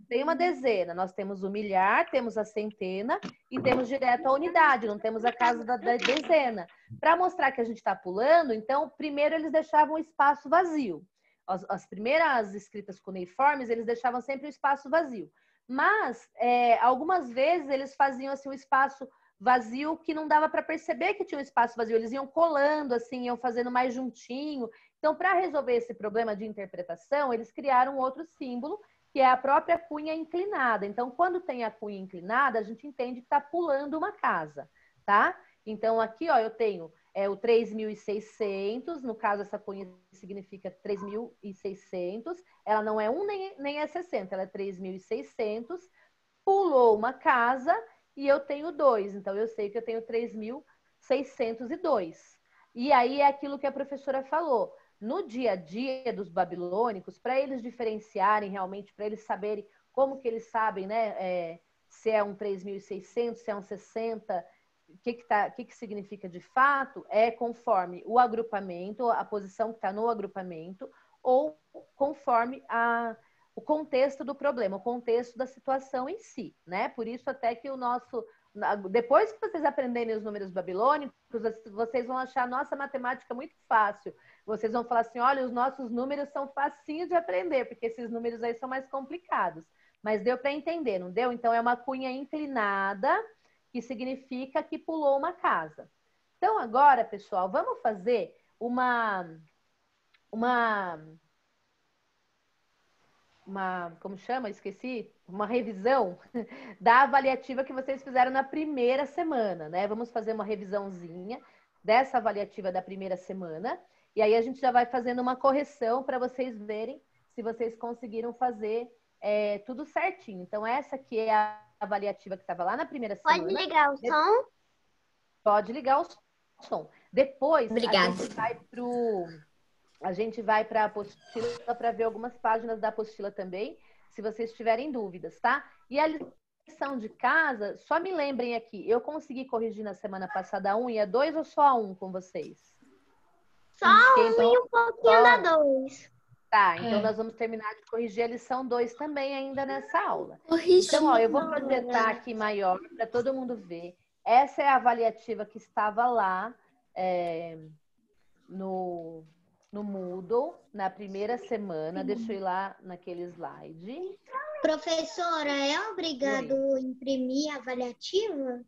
Tem uma dezena, nós temos o milhar, temos a centena e temos direto a unidade, não temos a casa da dezena. Para mostrar que a gente está pulando, então, primeiro eles deixavam o espaço vazio. As primeiras escritas cuneiformes, eles deixavam sempre o espaço vazio. Mas, algumas vezes, eles faziam assim, um espaço vazio que não dava para perceber que tinha um espaço vazio. Eles iam colando, assim, iam fazendo mais juntinho. Então, para resolver esse problema de interpretação, eles criaram um outro símbolo, que é a própria cunha inclinada. Então, quando tem a cunha inclinada, a gente entende que está pulando uma casa, tá? Então, aqui, ó, eu tenho o 3.600, no caso, essa cunha significa 3.600, ela não é 1 nem é 60, ela é 3.600, pulou uma casa e eu tenho 2, então eu sei que eu tenho 3.602. E aí é aquilo que a professora falou, no dia a dia dos babilônicos, para eles diferenciarem realmente, para eles saberem como que eles sabem, né, se é um 3.600, se é um 60, o que significa de fato, é conforme o agrupamento, a posição que está no agrupamento, ou conforme o contexto do problema, o contexto da situação em si, né? Por isso até que depois que vocês aprenderem os números babilônicos, vocês vão achar a nossa matemática muito fácil. Vocês vão falar assim, olha, os nossos números são facinhos de aprender, porque esses números aí são mais complicados. Mas deu para entender, não deu? Então, é uma cunha inclinada, que significa que pulou uma casa. Então, agora, pessoal, vamos fazer como chama? Esqueci. Uma revisão da avaliativa que vocês fizeram na primeira semana, né? Vamos fazer uma revisãozinha dessa avaliativa da primeira semana. E aí a gente já vai fazendo uma correção para vocês verem se vocês conseguiram fazer tudo certinho. Então, essa aqui é a avaliativa que estava lá na primeira semana. Pode ligar o som? Pode ligar o som. Depois, Obrigada. a gente vai para a apostila para ver algumas páginas da apostila também, se vocês tiverem dúvidas, tá? E a lição de casa, só me lembrem aqui, eu consegui corrigir na semana passada a 1 e a 2 ou só a 1 com vocês? Só um e um pouquinho da 2. Tá, então nós vamos terminar de corrigir a lição 2 também ainda nessa aula. Então, ó, eu vou projetar aqui maior para todo mundo ver. Essa é a avaliativa que estava lá no Moodle, na primeira semana. Deixa eu ir lá naquele slide. Professora, é obrigado imprimir a avaliativa?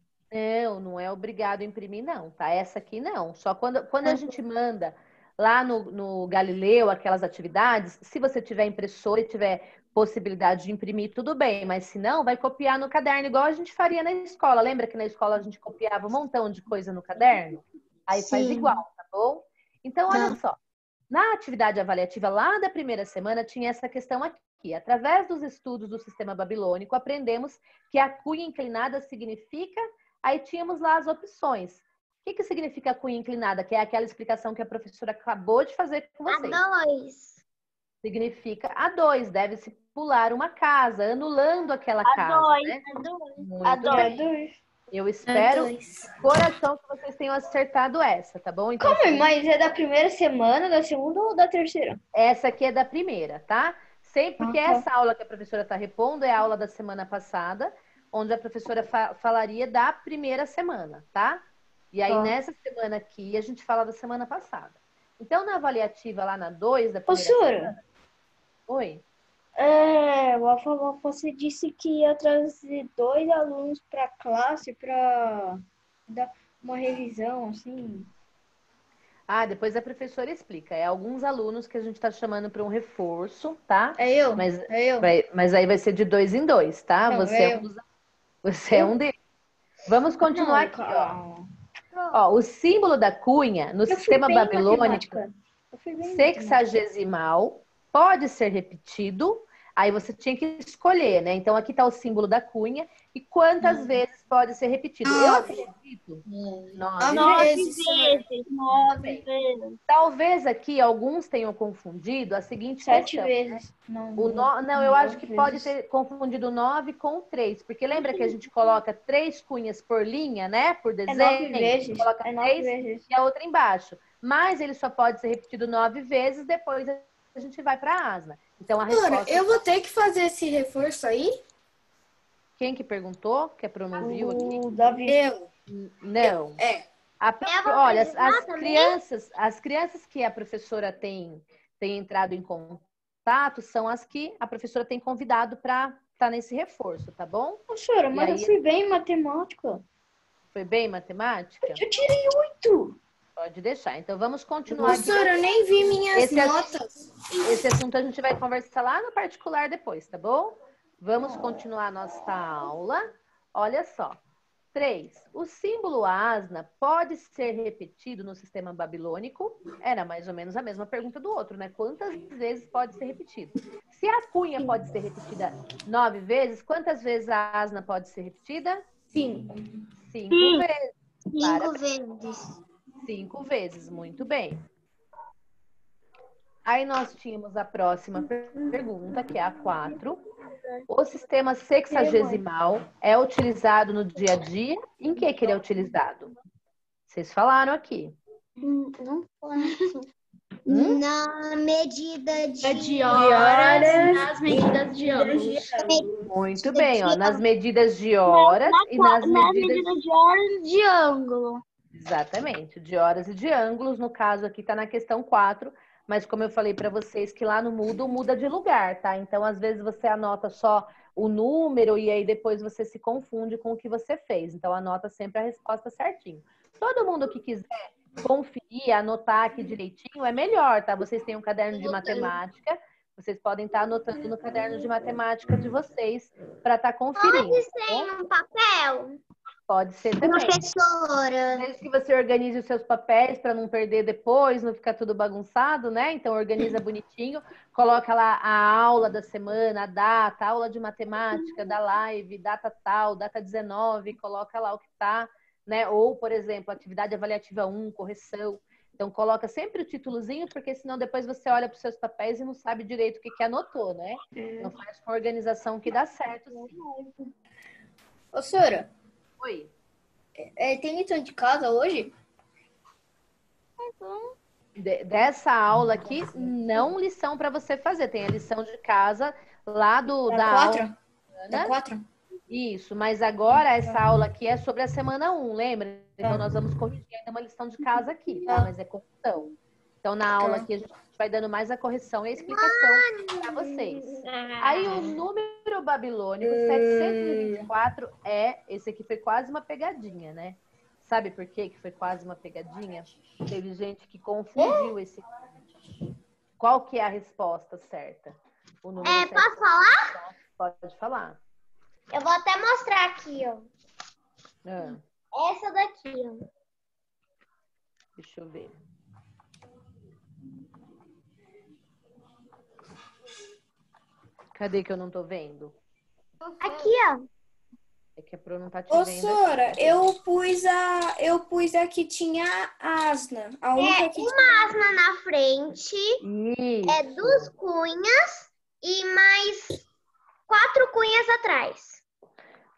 Não é obrigado a imprimir, não, tá? Essa aqui não. Só quando a gente manda lá no Galileu aquelas atividades, se você tiver impressora e tiver possibilidade de imprimir, tudo bem. Mas se não, vai copiar no caderno, igual a gente faria na escola. Lembra que na escola a gente copiava um montão de coisa no caderno? Aí faz igual, tá bom? Então, olha só. Na atividade avaliativa lá da primeira semana, tinha essa questão aqui. Através dos estudos do sistema babilônico, aprendemos que a cunha inclinada significa... Aí tínhamos lá as opções. O que significa a cunha inclinada? Que é aquela explicação que a professora acabou de fazer com vocês. A2. Significa A2. Deve-se pular uma casa, anulando aquela casa. Né? A2. Bem. Eu espero, coração, que vocês tenham acertado essa, tá bom? Então, Como? Mas é da primeira semana, da segunda ou da terceira? Essa aqui é da primeira, tá? Sempre porque essa aula que a professora está repondo é a aula da semana passada, onde a professora falaria da primeira semana, tá? E aí, nessa semana aqui, a gente fala da semana passada. Então, na avaliativa lá na 2 da primeira semana... Oi? Você disse que ia trazer 2 alunos para a classe para dar uma revisão, assim. Depois a professora explica. É alguns alunos que a gente está chamando para um reforço, tá? Mas aí vai ser de 2 em 2, tá? Não, Você é um deles. Vamos continuar aqui, ó. O símbolo da cunha no sistema babilônico sexagesimal pode ser repetido. Aí você tinha que escolher, né? Então aqui está o símbolo da cunha e quantas vezes pode ser repetido. Eu acredito 9 vezes. 9 vezes. Talvez aqui alguns tenham confundido a seguinte 7 questão. vezes. Não, eu acho que pode ter confundido 9 com 3. Porque lembra que a gente coloca 3 cunhas por linha, né? Por desenho. 9 vezes. Coloca 3 vezes. e a outra embaixo. Mas ele só pode ser repetido 9 vezes, depois a gente vai para a asna. Então a resposta... eu vou ter que fazer esse reforço aí? Quem que perguntou? Que a Pro não viu aqui? O Davi. Não. Olha, as crianças que a professora tem entrado em contato são as que a professora tem convidado para estar nesse reforço, tá bom? Professora, mas eu fui bem em matemática. Foi bem em matemática? Eu tirei 8. Pode deixar. Então vamos continuar. Professora, eu nem vi minhas notas. Esse assunto a gente vai conversar lá no particular depois, tá bom? Vamos continuar a nossa aula. Olha só. 3. O símbolo asna pode ser repetido no sistema babilônico? Era mais ou menos a mesma pergunta do outro, né? Quantas vezes pode ser repetido? Se a cunha pode ser repetida 9 vezes, quantas vezes a asna pode ser repetida? 5. 5 vezes. 5 vezes. 5 vezes, muito bem. Aí nós tínhamos a próxima pergunta, que é a 4. O sistema sexagesimal é utilizado no dia a dia? Em que ele é utilizado? Vocês falaram aqui. Não foi. Na medida de horas, nas medidas de ângulos. Muito bem, ó, nas medidas de horas e nas medidas de horas de ângulo. Exatamente, de horas e de ângulos. No caso aqui está na questão 4, mas como eu falei para vocês que lá no Moodle muda de lugar, tá? Então, às vezes você anota só o número e aí depois você se confunde com o que você fez. Então, anota sempre a resposta certinho. Todo mundo que quiser conferir, anotar aqui direitinho, é melhor, tá? Vocês têm um caderno de matemática, vocês podem estar anotando no caderno de matemática de vocês para estar conferindo. Pode ser no papel? Pode ser também. Professora. Desde que você organize os seus papéis para não perder depois, não ficar tudo bagunçado, né? Então, organiza bonitinho, coloca lá a aula da semana, a data, aula de matemática, da live, data tal, data 19, coloca lá o que tá, né? Ou, por exemplo, atividade avaliativa 1, correção. Então, coloca sempre o títulozinho, porque senão depois você olha para os seus papéis e não sabe direito o que anotou, né? Então, faz com organização que dá certo. Sim. Ô, senhora, Oi. tem lição de casa hoje? Dessa aula aqui, não lição para você fazer. Tem a lição de casa lá da quatro? aula. Da 4? Isso, mas agora essa aula aqui é sobre a semana 1, lembra? Então nós vamos corrigir ainda uma lição de casa aqui, tá? Mas é correção. Então na aula aqui a gente vai dando mais a correção e a explicação para vocês. Aí o número babilônico 724 esse aqui foi quase uma pegadinha, né? Sabe por quê que foi quase uma pegadinha? Teve gente que confundiu esse. Qual que é a resposta certa? O número Posso falar? Pode falar. Eu vou até mostrar aqui, ó. Ah, Essa daqui, ó. deixa eu ver. Cadê que eu não tô vendo? Aqui, ó. É que a Pro não tá te Ô, vendo. Sora, eu pus a que tinha asna. A única que Uma asna na frente, Isso. 2 cunhas e mais 4 cunhas atrás.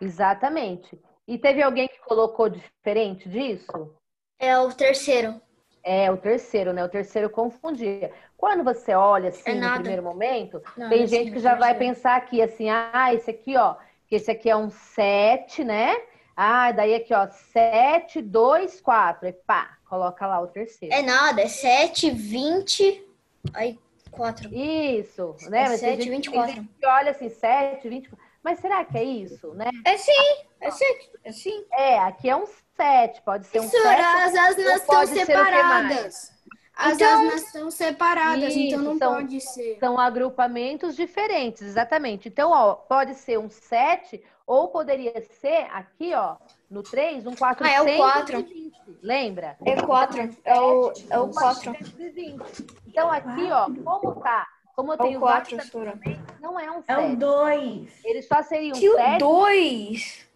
Exatamente. E teve alguém que colocou diferente disso? É o terceiro. É, o terceiro, né? O terceiro confundia. Quando você olha assim no nada. primeiro momento, Não, tem é gente assim, que já vai terceiro. pensar aqui assim, esse aqui, ó, que esse aqui é um 7, né? Daí aqui, ó, 7, 2, 4. E pá, coloca lá o terceiro. É nada, é 7, 20, aí 4. Isso, né? É Mas tem 7, gente 24. que olha assim, 7, 20. Mas será que é isso, né? É sim, é 7, é sim. Aqui é um 7, pode ser um 7. Sora, as asnas ou estão pode ser o que mais? separadas. As asnas estão separadas, então Isso, não pode ser. São agrupamentos diferentes, exatamente. Então, ó, pode ser um 7 ou poderia ser aqui, ó, no 3, um 420. é o 4. Lembra? É 4, é o 4. 420. Então, aqui, ó, como eu É tenho o 4, vários Sora. agrupamentos, não é um 7. É o 2. Ele só seria um Que o 7 2.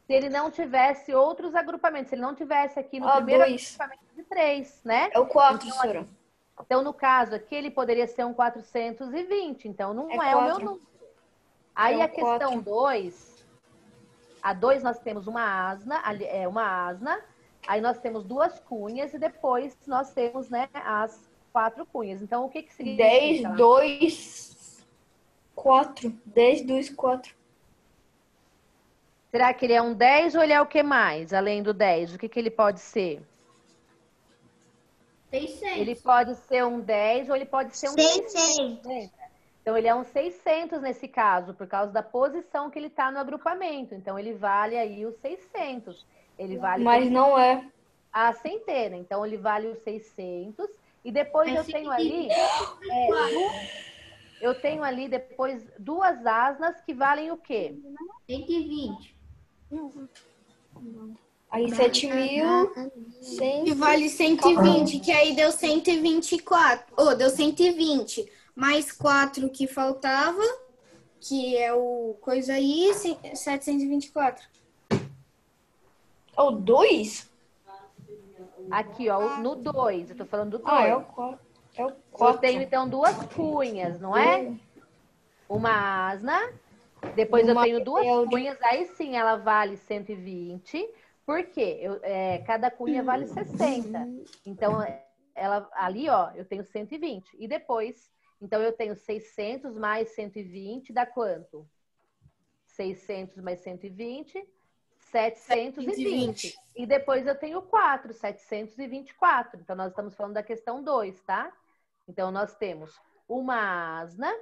se ele não tivesse outros agrupamentos. Se ele não tivesse aqui no Ó, primeiro 2. agrupamento de 3, né? É o 4, Então, Sora. Então, no caso aqui, ele poderia ser um 420. Então, não É é o meu 4. número. Aí, É o a questão 4. 2, a 2 nós temos uma asna. Aí, nós temos 2 cunhas e depois nós temos, né, as 4 cunhas. Então, o que significa? 10, 2, 4. 10, 2, 4. Será que ele é um 10 ou ele é o que mais, além do 10? O que ele pode ser? 600. Ele pode ser um 10 ou ele pode ser um 600. Então, ele é um 600 nesse caso, por causa da posição que ele está no agrupamento. Então, ele vale aí os 600. Ele vale Mas não é. a centena. Então, ele vale os 600. E depois eu tenho ali, depois 2 asnas que valem o quê? 120. Aí 7.100. Que vale 120, que aí deu 124. Deu 120. Mais 4 que faltava, que é o coisa aí, 724. É o 2? Aqui, ó, no 2. Eu tô falando do 2. É o 4. É o Eu 4. tenho, então, 2 cunhas, não é? Uma asna. Depois eu tenho 2 cunhas. Aí sim, ela vale 120. Por quê? Cada cunha vale 60. Então, ela ali, ó, eu tenho 120. E depois, então, eu tenho 600 mais 120, dá quanto? 600 mais 120, 720. E depois eu tenho 4, 724. Então, nós estamos falando da questão 2, tá? Então, nós temos uma asna,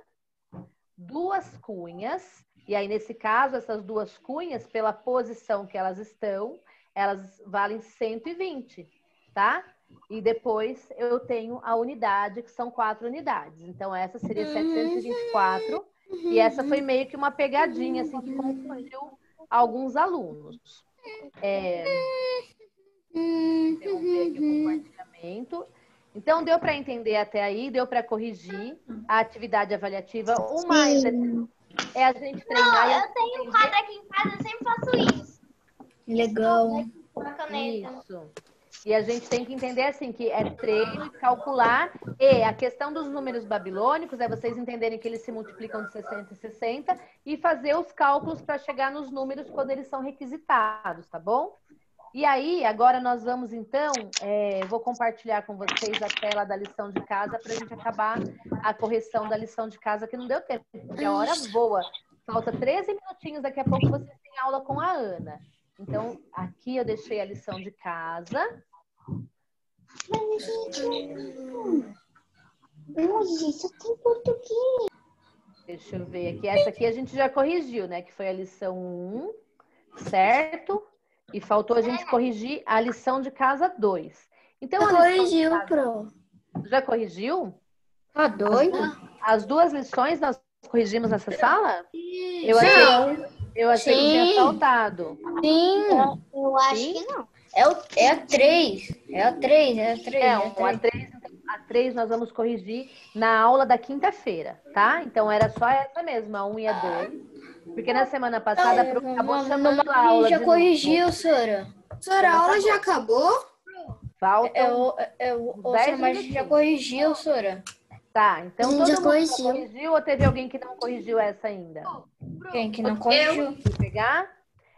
2 cunhas E aí, nesse caso, essas duas cunhas, pela posição que elas estão, elas valem 120, tá? E depois eu tenho a unidade, que são 4 unidades. Então, essa seria 724. E essa foi meio que uma pegadinha, assim, que confundiu alguns alunos. Interromper aqui o compartilhamento. Então, deu para entender até aí, deu para corrigir a atividade avaliativa. O mais é a gente treinar. Eu tenho um quadro aqui em casa, eu sempre faço isso. Legal. Com a caneta. Isso. E a gente tem que entender assim, que é treino e calcular. E a questão dos números babilônicos é vocês entenderem que eles se multiplicam de 60 em 60 e fazer os cálculos para chegar nos números quando eles são requisitados, tá bom? E aí, agora nós vamos então, vou compartilhar com vocês a tela da lição de casa para a gente acabar a correção da lição de casa, que não deu tempo, porque a hora voa. Falta 13 minutinhos, daqui a pouco vocês têm aula com a Ana. Então, aqui eu deixei a lição de casa. Só tem português. Deixa eu ver aqui. Essa aqui a gente já corrigiu, né? Que foi a lição 1, certo? E faltou a gente corrigir a lição de casa 2. Então, a Corrigiu, casa... Pro. Já corrigiu? Tá doido? As duas lições nós corrigimos nessa sala? Eu achei que tinha faltado. Sim. Eu acho Sim? que não. É a 3. É a 3. A 3 nós vamos corrigir na aula da quinta-feira, tá? Então era só essa mesmo, a 1 e a 2. Porque na semana passada acabou chamando a aula. Já corrigiu, Sora. Sora, a aula já acabou? Faltam Mas já corrigiu, Sora. Tá, então A gente todo já mundo corrigiu. já corrigiu ou teve alguém que não corrigiu essa ainda? Quem que não corrigiu? Vou pegar.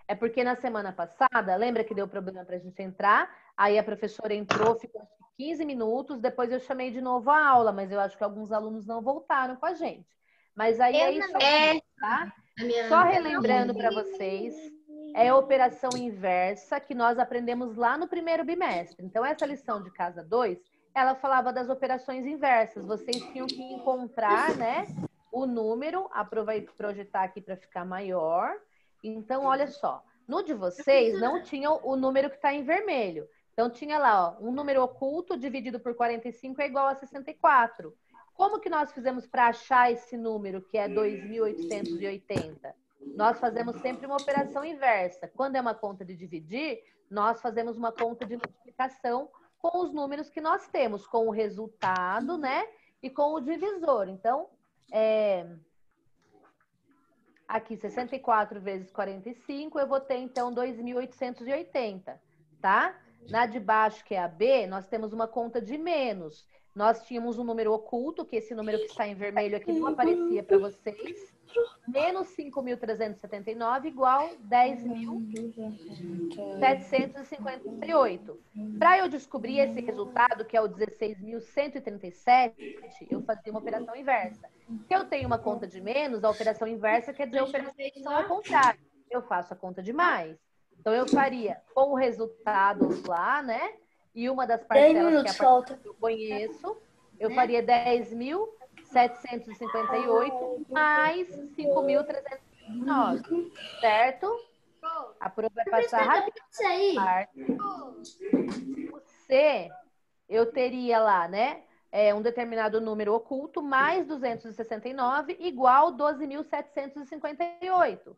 É porque na semana passada, lembra que deu problema pra gente entrar? Aí a professora entrou, ficou 15 minutos, depois eu chamei de novo a aula, mas eu acho que alguns alunos não voltaram com a gente. Mas aí é isso aí, tá? Só relembrando para vocês, é a operação inversa que nós aprendemos lá no primeiro bimestre. Então, essa lição de casa 2, ela falava das operações inversas. Vocês tinham que encontrar, né, o número, aproveito projetar aqui para ficar maior. Então, olha só, no de vocês não tinha o número que está em vermelho. Então, tinha lá, ó, um número oculto dividido por 45 é igual a 64. Como que nós fizemos para achar esse número, que é 2.880? Nós fazemos sempre uma operação inversa. Quando é uma conta de dividir, nós fazemos uma conta de multiplicação com os números que nós temos, com o resultado, né? E com o divisor. Então, aqui, 64 vezes 45, eu vou ter, então, 2.880, tá? Na de baixo, que é a B, nós temos uma conta de menos. Nós tínhamos um número oculto, que esse número que está em vermelho aqui não aparecia para vocês. Menos 5.379 igual 10.758. Para eu descobrir esse resultado, que é o 16.137, eu fazia uma operação inversa. Se eu tenho uma conta de menos, a operação inversa quer dizer a operação ao contrário. Eu faço a conta de mais. Então, eu faria com o resultado lá, né? E uma das parcelas que é a parcela que eu conheço, eu faria 10.758 mais 5.309, certo? A prova vai passar rápido. O C, eu teria lá, né? Um determinado número oculto mais 269 igual 12.758.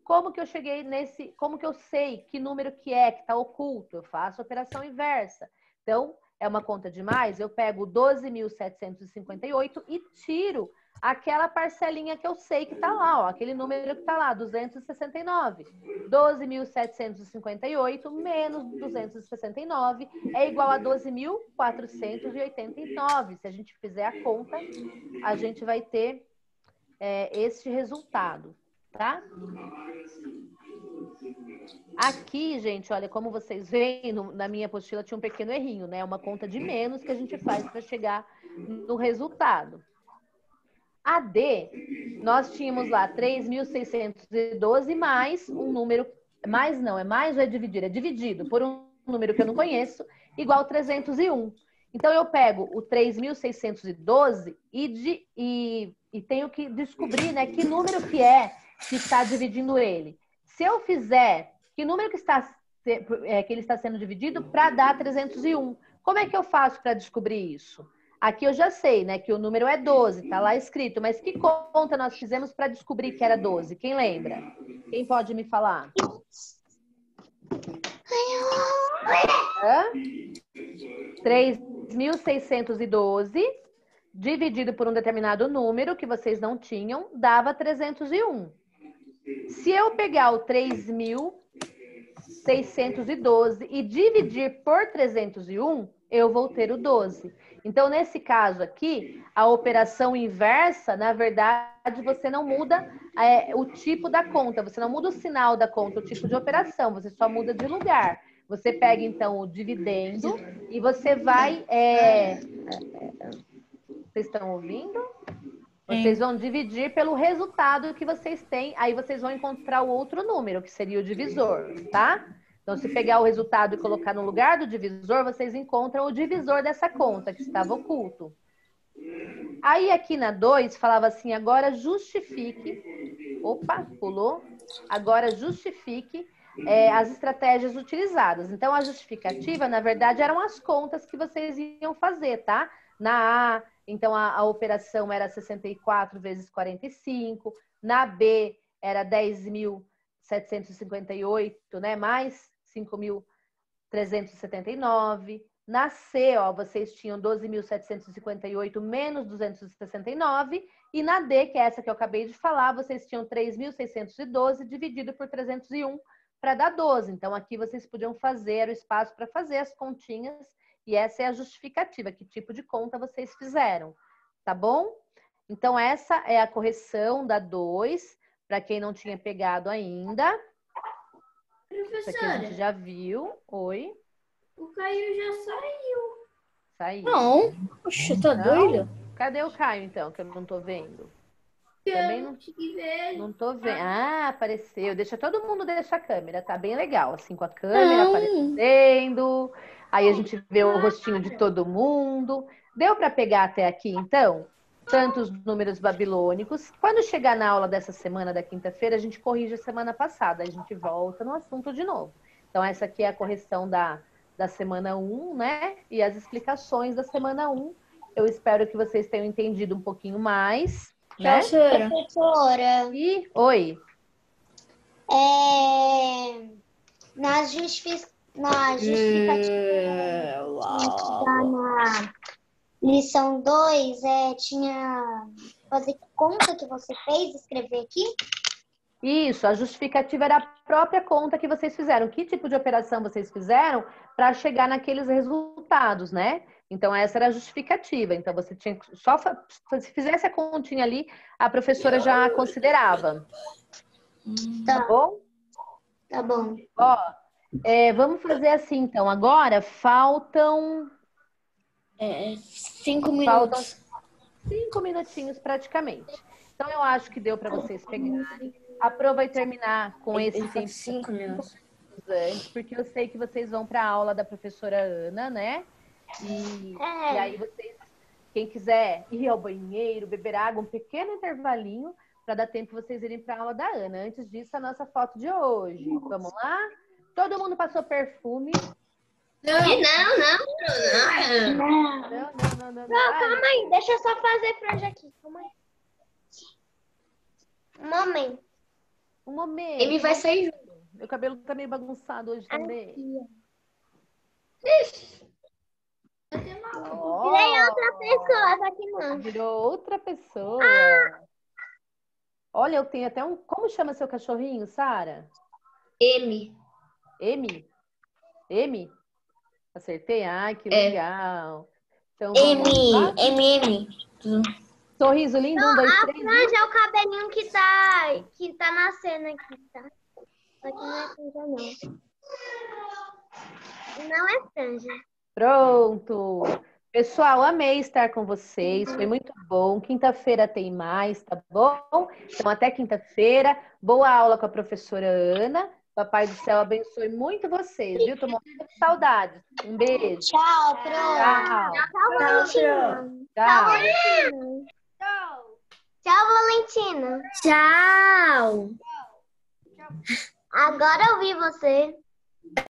Como que eu cheguei nesse... Como que eu sei que número que está oculto? Eu faço a operação inversa. Então, é uma conta de mais, eu pego 12.758 e tiro aquela parcelinha que eu sei que está lá, ó, aquele número que está lá, 269. 12.758 menos 269 é igual a 12.489. Se a gente fizer a conta, a gente vai ter este resultado. Tá? Aqui, gente, olha, como vocês veem, na minha apostila tinha um pequeno errinho, né? Uma conta de menos que a gente faz para chegar no resultado. A D, nós tínhamos lá 3.612 mais um número, mais não, é mais ou é dividir? É dividido por um número que eu não conheço, igual 301. Então, eu pego o 3.612 e tenho que descobrir, né, que número que é que está dividindo ele. Se eu fizer, que número que ele está sendo dividido para dar 301? Como é que eu faço para descobrir isso? Aqui eu já sei, né, que o número é 12, tá lá escrito. Mas que conta nós fizemos para descobrir que era 12? Quem lembra? Quem pode me falar? Hã? 3.612 dividido por um determinado número que vocês não tinham, dava 301. Se eu pegar o 3.612 e dividir por 301, eu vou ter o 12. Então, nesse caso aqui, a operação inversa, na verdade, você não muda o tipo da conta, você não muda o sinal da conta, o tipo de operação, você só muda de lugar. Você pega, então, o dividendo e você vai... Vocês estão ouvindo? Vocês vão dividir pelo resultado que vocês têm, aí vocês vão encontrar o outro número, que seria o divisor, tá? Então, se pegar o resultado e colocar no lugar do divisor, vocês encontram o divisor dessa conta, que estava oculto. Aí, aqui na 2, falava assim, agora justifique... Opa, pulou. Agora justifique as estratégias utilizadas. Então, a justificativa, na verdade, eram as contas que vocês iam fazer, tá? Na A, então, a operação era 64 vezes 45. Na B, era 10.758, né? Mais 5.379. Na C, ó, vocês tinham 12.758 menos 269. E na D, que é essa que eu acabei de falar, vocês tinham 3.612 dividido por 301 para dar 12. Então, aqui vocês podiam fazer o espaço para fazer as continhas. E essa é a justificativa, que tipo de conta vocês fizeram, tá bom? Então, essa é a correção da 2, para quem não tinha pegado ainda. Isso aqui a gente já viu. Oi? O Caio já saiu. Saiu. Não. Poxa, tá doido? Cadê o Caio, então, que eu não tô vendo? Também Não tô vendo. Ah, apareceu. Todo mundo deixa a câmera, tá bem legal. Assim, com a câmera aparecendo. Aí a gente vê o rostinho de todo mundo. Deu para pegar até aqui, então? Tantos números babilônicos. Quando chegar na aula dessa semana, da quinta-feira, a gente corrige a semana passada. A gente volta no assunto de novo. Então, essa aqui é a correção da semana 1, né? E as explicações da semana 1. Eu espero que vocês tenham entendido um pouquinho mais. Né? Professora. E, oi. Na justificativa na lição 2, tinha fazer conta que você fez, escrever aqui? Isso, a justificativa era a própria conta que vocês fizeram. Que tipo de operação vocês fizeram para chegar naqueles resultados, né? Então, essa era a justificativa. Então, você tinha que se fizesse a continha ali, a professora já considerava. Tá bom? Tá bom. Ó, vamos fazer assim, então. Agora, faltam... 5 minutos. 5 minutinhos, praticamente. Então, eu acho que deu para vocês pegarem. A Pro vai terminar com esse tempo 5 minutos antes, porque eu sei que vocês vão para a aula da professora Ana, né? E aí vocês, quem quiser ir ao banheiro, beber água, um pequeno intervalinho, para dar tempo vocês irem para a aula da Ana. Antes disso, a nossa foto de hoje. Vamos lá? Todo mundo passou perfume? Não, calma aí, deixa eu só fazer franja aqui. Calma aí. Um momento. Ele vai sair junto. Meu cabelo tá meio bagunçado hoje também. Virei outra pessoa, só que não. Virou outra pessoa. Olha, eu tenho até um... Como chama seu cachorrinho, Sara? M. M? Acertei? Ai, que legal. Então, M. Sorriso lindo, 1, 2, 3. A franja é o cabelinho que tá nascendo aqui, tá? Só que não é franja, não. Não é franja. Pronto. Pessoal, amei estar com vocês. Foi muito bom. Quinta-feira tem mais, tá bom? Então, até quinta-feira. Boa aula com a professora Ana. Papai do céu abençoe muito vocês, viu? Tô morrendo de saudades. Um beijo. Tchau, Pro. Tchau. Tchau. Tchau. Tchau. Tchau, Valentina. Tchau. Agora eu vi você.